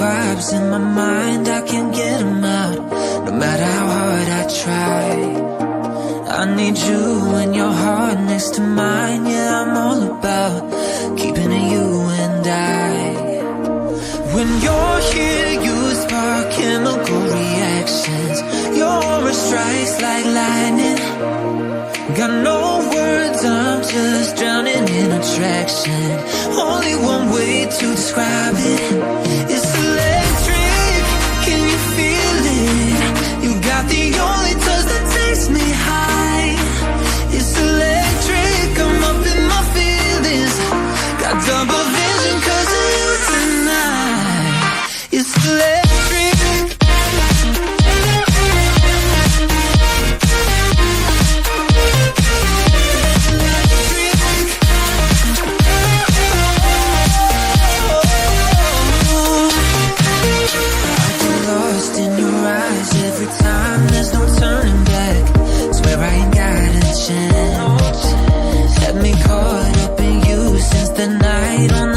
vibes in my mind, I can't get them out, no matter how hard I try. I need you and your heart next to mine. Yeah, I'm all about keeping it you and I. When you're here, you spark chemical reactions. Your aura strikes like lightning. Got no words, I'm just drowning in attraction. Only one way to describe it. It's electric, can you feel it? You got the only touch that takes me high. It's electric, I'm up in my feelings. Got double vision 'cause of you tonight. It's electric. Every time there's no turning back, swear I ain't got a chance. Had me caught up in you since the night on